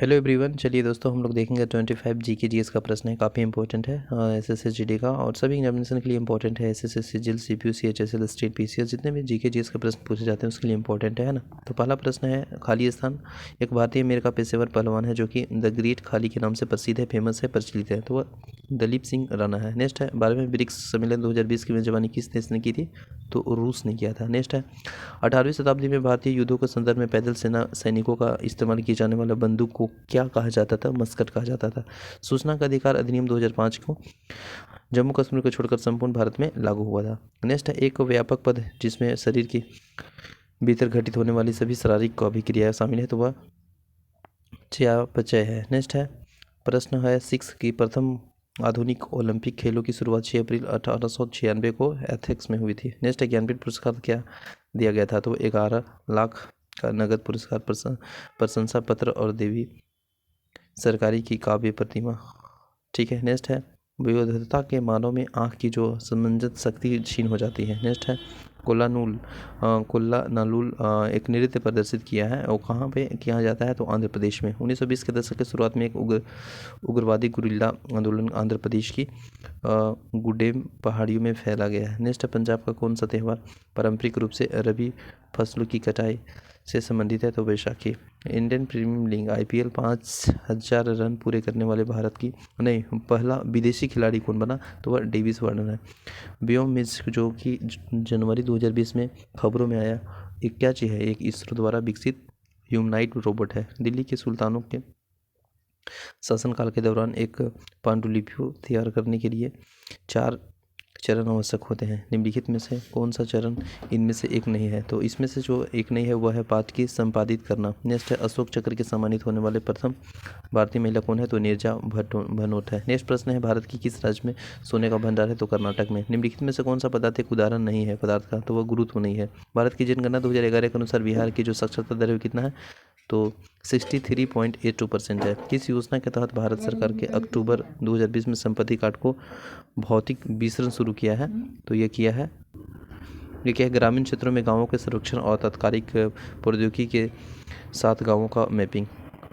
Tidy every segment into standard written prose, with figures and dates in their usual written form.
Hello everyone. चलिए दोस्तों, हम लोग देखेंगे 25 जीके जीएस का प्रश्न है, काफ़ी इंपॉर्टेंट है एसएससी जीडी का और सभी एग्जामिनेशन के लिए इंपॉर्टेंट है। SSC CGL, CPU, CHSL, state PCS, जितने भी जीके जीएस के प्रश्न पूछे जाते हैं उसके लिए इंपॉर्टेंट है ना। तो पहला प्रश्न है, खाली स्थान। एक भारतीय अमेरिका पेशेवर पहलवान है जो कि द ग्रेट खाली के नाम से प्रसिद्ध है, फेमस है, प्रचलित है, तो वह दलीप सिंह राणा है। नेक्स्ट है, 12वें ब्रिक्स सम्मेलन 2020 की मेजबानी किस देश ने की थी? तो रूस ने किया था। नेक्स्ट है, 18वीं शताब्दी में भारतीय युद्धों के संदर्भ में पैदल सेना सैनिकों का इस्तेमाल किए जाने वाला बंदूक को क्या कहा जाता था? मस्कट कहा जाता था। सूचना का अधिकार अधिनियम 2005 को जम्मू कश्मीर को छोड़कर संपूर्ण भारत में लागू हुआ था। नेक्स्ट है, एक व्यापक पद जिसमें शरीर के भीतर घटित होने वाली सभी शारीरिक अभिक्रियाएं शामिल है, तो वह चयापचय है। नेक्स्ट है, प्रश्न है 6 की प्रथम आधुनिक ओलंपिक खेलों की शुरुआत 6 अप्रैल 1896 को एथेंस में हुई थी। नेक्स्ट है, ज्ञानपीठ पुरस्कार क्या दिया गया था? तो 11 लाख का नगद पुरस्कार, प्रशंसा पत्र और देवी सरकारी की काव्य प्रतिमा। ठीक है। नेक्स्ट है, विविधता के मानव में आँख की जो समंजस शक्ति क्षीण हो जाती है। नेक्स्ट है, कुल्लानालूल एक नृत्य प्रदर्शित किया है और कहाँ पे किया जाता है? तो आंध्र प्रदेश में। 1920 के दशक के शुरुआत में एक उग्रवादी गुरिल्ला आंदोलन आंध्र प्रदेश की गुडेम पहाड़ियों में फैला गया है। नेक्स्ट है, पंजाब का कौन सा त्यौहार पारंपरिक रूप से रबी फसलों की कटाई से संबंधित है? तो Baisakhi. Indian premier league IPL 5000 run पूरे करने वाले भारत की पहला विदेशी खिलाड़ी कौन बना? तो वह डेविस वार्नर है। व्योम मिस जो कि जनवरी 2020 में खबरों में आया, एक क्या चीज़ है? एक इसरो द्वारा विकसित ह्यूमनाइट रोबोट है। दिल्ली के सुल्तानों के शासनकाल के दौरान एक पांडुलिपि तैयार करने के लिए 4 चरण आवश्यक होते हैं। निम्नलिखित में से कौन सा चरण इनमें से एक नहीं है? तो इसमें से जो एक नहीं है वह है पाठ की संपादित करना। नेक्स्ट है, अशोक चक्र के सम्मानित होने वाले प्रथम भारतीय महिला कौन है? तो नीरजा भनोट है। नेक्स्ट प्रश्न है, भारत की किस राज्य में सोने का भंडार है? तो कर्नाटक में। निम्नलिखित में से कौन सा पदार्थ एक उदाहरण नहीं है पदार्थ का? तो वह गुरुत्व नहीं है। भारत की जनगणना 2011 के अनुसार बिहार की जो साक्षरता दर है कितना है? तो 63.82% है। किस योजना के तहत भारत सरकार के अक्टूबर 2020 में संपत्ति कार्ड को भौतिक वितरण शुरू किया है? तो ये क्या है? ग्रामीण क्षेत्रों में गांवों के संरक्षण और तात्कालिक प्रौद्योगिकी के साथ गांवों का मैपिंग।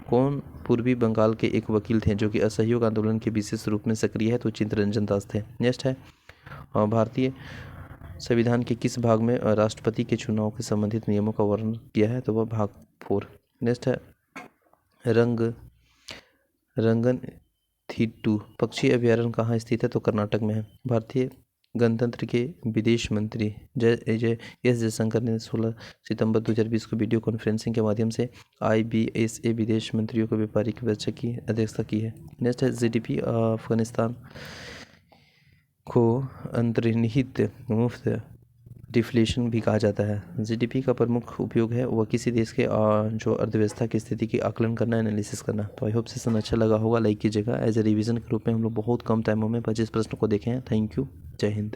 कौन पूर्वी बंगाल के एक वकील थे जो कि असहयोग आंदोलन के विशेष रूप में सक्रिय है? तो चित्तरंजन दास थे। नेक्स्ट है, भारतीय संविधान के किस भाग में राष्ट्रपति के चुनाव के संबंधित नियमों का वर्णन किया है? तो वह भाग 4। नेक्स्ट है, रंगन थीटू पक्षी अभ्यारण्य कहाँ स्थित है? तो कर्नाटक में है। भारतीय गणतंत्र के विदेश मंत्री एस जयशंकर ने 16 सितंबर 2020 को वीडियो कॉन्फ्रेंसिंग के माध्यम से IBSA विदेश मंत्रियों को व्यापारिक बैठक की अध्यक्षता की है। नेक्स्ट है, GDP अफगानिस्तान को अंतर्निहित मुफ्त डिफ्लेशन भी कहा जाता है। GDP का प्रमुख उपयोग है वह किसी देश के जो अर्थव्यवस्था की स्थिति की आकलन करना, एनालिसिस करना। तो आई होप सेशन अच्छा लगा होगा, लाइक कीजिएगा। एज ए रिवीजन के रूप में हम लोग बहुत कम टाइमों में 25 प्रश्नों को देखे हैं। Thank you. जय हिंद।